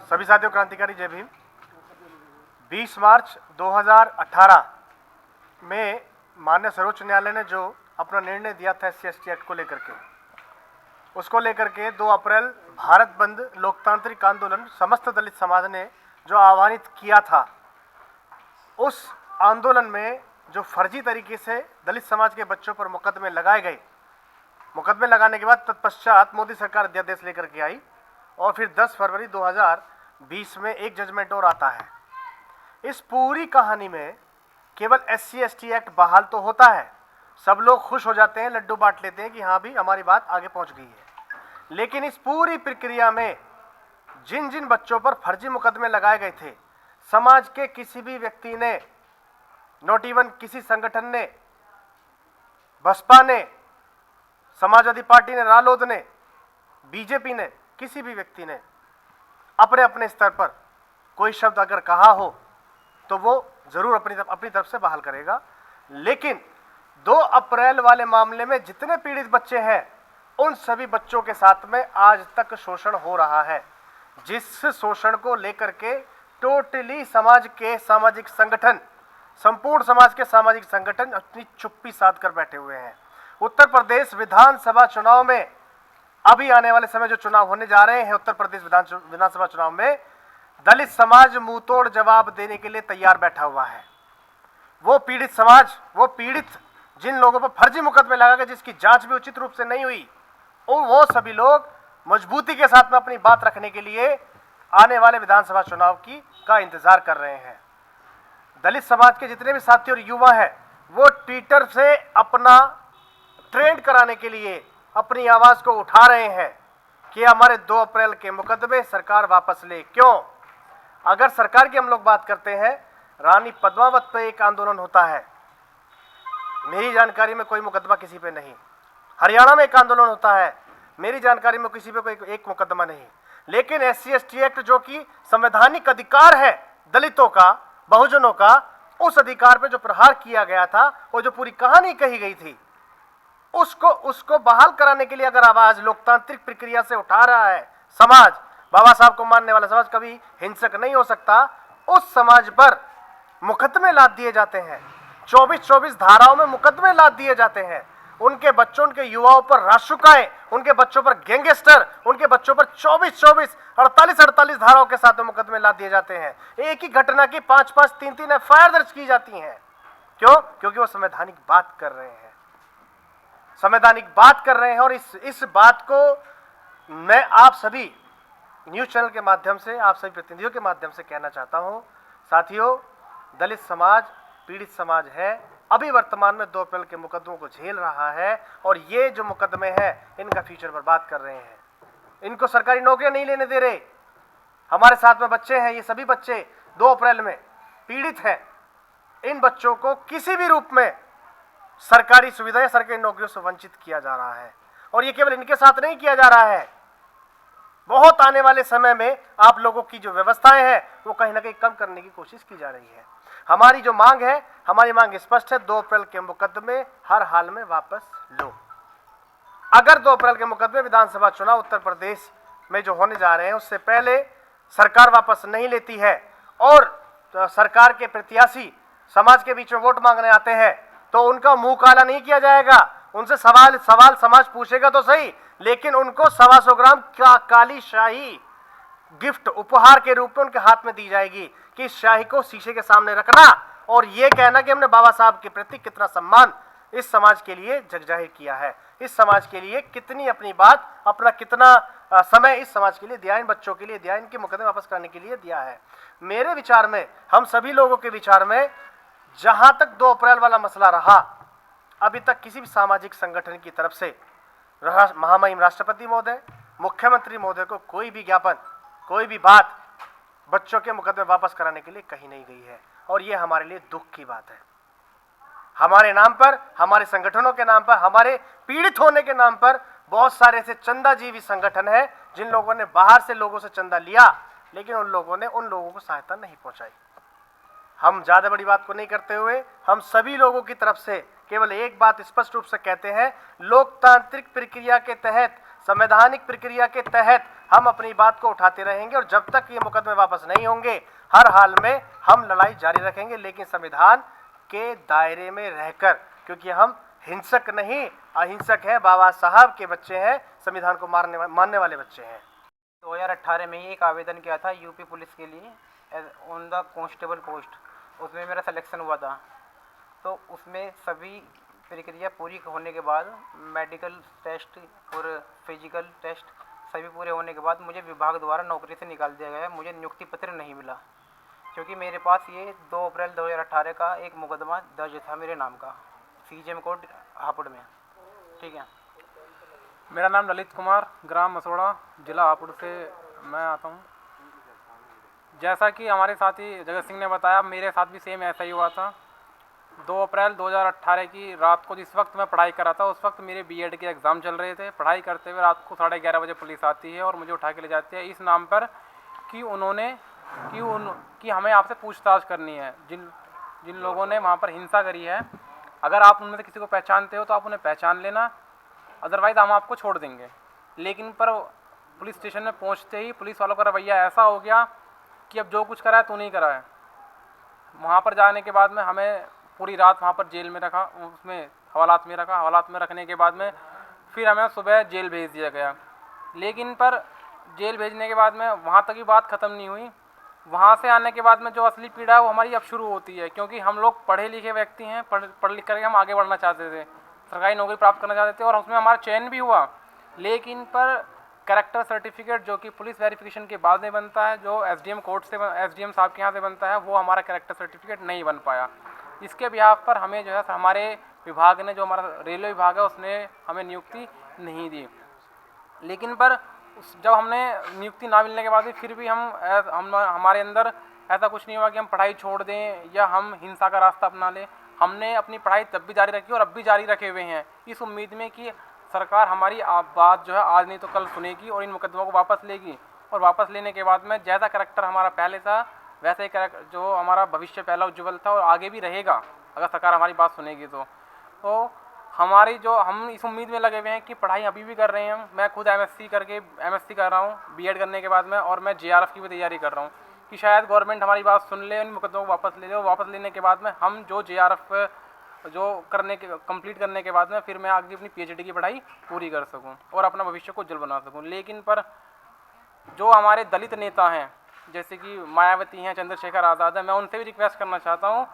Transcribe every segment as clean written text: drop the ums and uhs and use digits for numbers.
सभी साथियों, क्रांतिकारी जय भीम। 20 मार्च 2018 में माननीय सर्वोच्च न्यायालय ने जो अपना निर्णय दिया था SC/ST एक्ट को लेकर के, उसको लेकर के 2 अप्रैल भारत बंद लोकतांत्रिक आंदोलन समस्त दलित समाज ने जो आह्वानित किया था, उस आंदोलन में जो फर्जी तरीके से दलित समाज के बच्चों पर मुकदमे लगाए गए, मुकदमे लगाने के बाद तत्पश्चात मोदी सरकार अध्यादेश लेकर के आई और फिर 10 फरवरी 2020 में एक जजमेंट और आता है। इस पूरी कहानी में केवल SC/ST एक्ट बहाल तो होता है, सब लोग खुश हो जाते हैं, लड्डू बांट लेते हैं कि हाँ भी हमारी बात आगे पहुंच गई है। लेकिन इस पूरी प्रक्रिया में जिन जिन बच्चों पर फर्जी मुकदमे लगाए गए थे, समाज के किसी भी व्यक्ति ने, नॉट इवन किसी संगठन ने, बसपा ने, समाजवादी पार्टी ने, रालोद ने, बीजेपी ने, किसी भी व्यक्ति ने अपने अपने स्तर पर कोई शब्द अगर कहा हो तो वो जरूर अपनी तरफ से बहाल करेगा। लेकिन 2 अप्रैल वाले मामले में जितने पीड़ित बच्चे हैं, उन सभी बच्चों के साथ में आज तक शोषण हो रहा है, जिस शोषण को लेकर के टोटली समाज के सामाजिक संगठन, संपूर्ण समाज के सामाजिक संगठन अपनी चुप्पी साध कर बैठे हुए हैं। उत्तर प्रदेश विधानसभा चुनाव में, अभी आने वाले समय जो चुनाव होने जा रहे हैं उत्तर प्रदेश विधानसभा चुनाव में, दलित समाज मुंह तोड़ जवाब देने के लिए तैयार बैठा हुआ है। वो पीड़ित समाज, वो पीड़ित जिन लोगों पर फर्जी मुकदमे लगा गए, जिसकी जांच भी उचित रूप से नहीं हुई, वो सभी लोग मजबूती के साथ में अपनी बात रखने के लिए आने वाले विधानसभा चुनाव का इंतजार कर रहे हैं। दलित समाज के जितने भी साथी और युवा हैं, वो ट्विटर से अपना ट्रेंड कराने के लिए अपनी आवाज को उठा रहे हैं कि हमारे 2 अप्रैल के मुकदमे सरकार वापस ले। क्यों? अगर सरकार की हम लोग बात करते हैं, रानी पद्मावत पे एक आंदोलन होता है, मेरी जानकारी में कोई मुकदमा किसी पे नहीं। हरियाणा में एक आंदोलन होता है, मेरी जानकारी में किसी पे कोई एक मुकदमा नहीं। लेकिन SC/ST एक्ट जो कि संवैधानिक अधिकार है दलितों का, बहुजनों का, उस अधिकार पे जो प्रहार किया गया था, वो जो पूरी कहानी कही गई थी, उसको बहाल कराने के लिए अगर आवाज लोकतांत्रिक प्रक्रिया से उठा रहा है समाज, बाबा साहब को मानने वाला समाज कभी हिंसक नहीं हो सकता, उस समाज पर मुकदमे लाद दिए जाते हैं। 24-24 धाराओं में मुकदमे लाद दिए जाते हैं। उनके बच्चों, उनके युवाओं पर राशुकाएं, उनके बच्चों पर गैंगस्टर, उनके बच्चों पर 24-24, 48-48 धाराओं के साथ में मुकदमे लाद दिए जाते हैं। एक ही घटना की 5-5, 3-3 FIR दर्ज की जाती हैं। क्यों? क्योंकि वो संवैधानिक बात कर रहे हैं, संवैधानिक बात कर रहे हैं। और इस बात को मैं आप सभी न्यूज चैनल के माध्यम से, आप सभी प्रतिनिधियों के माध्यम से कहना चाहता हूं, साथियों, दलित समाज पीड़ित समाज है, अभी वर्तमान में 2 अप्रैल के मुकदमों को झेल रहा है और ये जो मुकदमे हैं, इनका फ्यूचर बर्बाद कर रहे हैं। इनको सरकारी नौकरियां नहीं लेने दे रहे। हमारे साथ में बच्चे हैं, ये सभी बच्चे 2 अप्रैल में पीड़ित हैं। इन बच्चों को किसी भी रूप में सरकारी सुविधा या सरकारी नौकरियों से वंचित किया जा रहा है। और ये केवल इनके साथ नहीं किया जा रहा है, बहुत आने वाले समय में आप लोगों की जो व्यवस्थाएं हैं, वो कहीं ना कहीं कम करने की कोशिश की जा रही है। हमारी जो मांग है, हमारी मांग स्पष्ट है, 2 अप्रैल के मुकदमे हर हाल में वापस लो। अगर 2 अप्रैल के मुकदमे विधानसभा चुनाव उत्तर प्रदेश में जो होने जा रहे हैं, उससे पहले सरकार वापस नहीं लेती है और सरकार के प्रत्याशी समाज के बीच में वोट मांगने आते हैं, तो उनका मुंह काला नहीं किया जाएगा। उनसे सवाल समाज पूछेगा तो सही, लेकिन उनको 125 ग्राम काली शाही गिफ्ट उपहार के रूप में उनके हाथ में दी जाएगी कि इस शाही को शीशे के सामने रखना और ये कहना कि हमने बाबा साहब के प्रति कितना सम्मान इस समाज के लिए जगजाहिर किया है, इस समाज के लिए कितनी अपनी बात, अपना कितना समय इस समाज के लिए दिया, इन बच्चों के लिए दिया, इनके मुकदमे वापस कराने के लिए दिया है। मेरे विचार में, हम सभी लोगों के विचार में, जहां तक 2 अप्रैल वाला मसला रहा, अभी तक किसी भी सामाजिक संगठन की तरफ से महामहिम राष्ट्रपति महोदय, मुख्यमंत्री महोदय को कोई भी ज्ञापन, कोई भी बात बच्चों के मुकदमे वापस कराने के लिए कही नहीं गई है। और ये हमारे लिए दुख की बात है। हमारे नाम पर, हमारे संगठनों के नाम पर, हमारे पीड़ित होने के नाम पर बहुत सारे ऐसे चंदाजीवी संगठन हैं जिन लोगों ने बाहर से लोगों से चंदा लिया, लेकिन उन लोगों ने उन लोगों को सहायता नहीं पहुंचाई। हम ज्यादा बड़ी बात को नहीं करते हुए, हम सभी लोगों की तरफ से केवल एक बात स्पष्ट रूप से कहते हैं, लोकतांत्रिक प्रक्रिया के तहत संवैधानिक प्रक्रिया के तहत हम अपनी बात को उठाते रहेंगे और जब तक ये मुकदमे वापस नहीं होंगे हर हाल में हम लड़ाई जारी रखेंगे, लेकिन संविधान के दायरे में रहकर, क्योंकि हम हिंसक नहीं अहिंसक हैं, बाबा साहब के बच्चे हैं, संविधान को मानने वाले बच्चे हैं। 2018 में ही एक आवेदन किया था यूपी पुलिस के लिए ऑन द कांस्टेबल पोस्ट, उसमें मेरा सिलेक्शन हुआ था। तो उसमें सभी प्रक्रिया पूरी होने के बाद मेडिकल टेस्ट और फिजिकल टेस्ट सभी पूरे होने के बाद मुझे विभाग द्वारा नौकरी से निकाल दिया गया। मुझे नियुक्ति पत्र नहीं मिला क्योंकि मेरे पास ये 2 अप्रैल 2018 का एक मुकदमा दर्ज था मेरे नाम का सीजेएम कोर्ट हापुड़ में। ठीक है। मेरा नाम ललित कुमार, ग्राम मसोड़ा, जिला हापुड़ से मैं आता हूँ। जैसा कि हमारे साथी जगत सिंह ने बताया, मेरे साथ भी सेम ऐसा ही हुआ था। 2 अप्रैल 2018 की रात को जिस वक्त मैं पढ़ाई कर रहा था उस वक्त मेरे बीएड के एग्ज़ाम चल रहे थे। पढ़ाई करते हुए रात को 11:30 बजे पुलिस आती है और मुझे उठा के ले जाती है इस नाम पर कि हमें आपसे पूछताछ करनी है। जिन लोगों ने वहाँ पर हिंसा करी है, अगर आप उनमें से किसी को पहचानते हो तो आप उन्हें पहचान लेना, अदरवाइज़ हम आपको छोड़ देंगे। लेकिन पर पुलिस स्टेशन में पहुँचते ही पुलिस वालों का रवैया ऐसा हो गया कि अब जो कुछ करा है तू नहीं करा है। वहाँ पर जाने के बाद में हमें पूरी रात वहाँ पर जेल में रखा, उसमें हवालात में रखा। हवालात में रखने के बाद में फिर हमें सुबह जेल भेज दिया गया। लेकिन पर जेल भेजने के बाद में वहाँ तक ही बात ख़त्म नहीं हुई। वहाँ से आने के बाद में जो असली पीड़ा है वो हमारी अब शुरू होती है, क्योंकि हम लोग पढ़े लिखे व्यक्ति हैं, पढ़ लिख करके हम आगे बढ़ना चाहते थे, सरकारी नौकरी प्राप्त करना चाहते थे और उसमें हमारा चयन भी हुआ। लेकिन पर कैरेक्टर सर्टिफिकेट जो कि पुलिस वेरिफिकेशन के बाद में बनता है, जो एसडीएम कोर्ट से एसडीएम साहब के यहाँ से बनता है, वो हमारा कैरेक्टर सर्टिफिकेट नहीं बन पाया। इसके बिहाफ पर हमें जो है हमारे विभाग ने, जो हमारा रेलवे विभाग है, उसने हमें नियुक्ति नहीं दी। लेकिन पर जब हमने नियुक्ति ना मिलने के बाद भी फिर भी हमारे अंदर ऐसा कुछ नहीं हुआ कि हम पढ़ाई छोड़ दें या हम हिंसा का रास्ता अपना लें। हमने अपनी पढ़ाई तब भी जारी रखी और अब भी जारी रखे हुए हैं, इस उम्मीद में कि सरकार हमारी बात जो है आज नहीं तो कल सुनेगी और इन मुकदमों को वापस लेगी। और वापस लेने के बाद में जैसा करैक्टर हमारा पहले था वैसे ही जो हमारा भविष्य पहला उज्ज्वल था और आगे भी रहेगा अगर सरकार हमारी बात सुनेगी तो हम इस उम्मीद में लगे हुए हैं कि पढ़ाई अभी भी कर रहे हैं। मैं खुद एमएससी कर रहा हूँ बीएड करने के बाद में, और मैं जेआरएफ की भी तैयारी कर रहा हूँ कि शायद गवर्नमेंट हमारी बात सुन ले, इन मुकदमों को वापस ले ले और वापस लेने के बाद में हम जो जेआरएफ जो कंप्लीट करने के बाद में फिर मैं आगे अपनी पीएचडी की पढ़ाई पूरी कर सकूं और अपना भविष्य को उज्जवल बना सकूं। लेकिन पर जो हमारे दलित नेता हैं जैसे कि मायावती हैं, चंद्रशेखर आज़ाद है, मैं उनसे भी रिक्वेस्ट करना चाहता हूं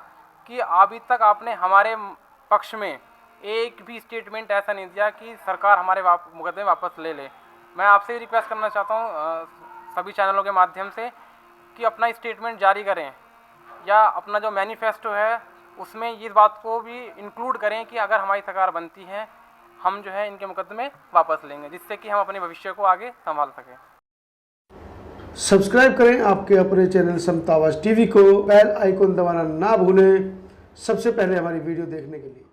कि अभी तक आपने हमारे पक्ष में एक भी स्टेटमेंट ऐसा नहीं दिया कि सरकार हमारे मुकदमे वापस ले ले। मैं आपसे भी रिक्वेस्ट करना चाहता हूं सभी चैनलों के माध्यम से कि अपना स्टेटमेंट जारी करें या अपना जो मैनिफेस्टो है उसमें इस बात को भी इंक्लूड करें कि अगर हमारी सरकार बनती है हम जो है इनके मुकदमे वापस लेंगे, जिससे कि हम अपने भविष्य को आगे संभाल सकें। सब्सक्राइब करें आपके अपने चैनल समता आवाज़ टीवी को, बेल आइकन दबाना ना भूलें सबसे पहले हमारी वीडियो देखने के लिए।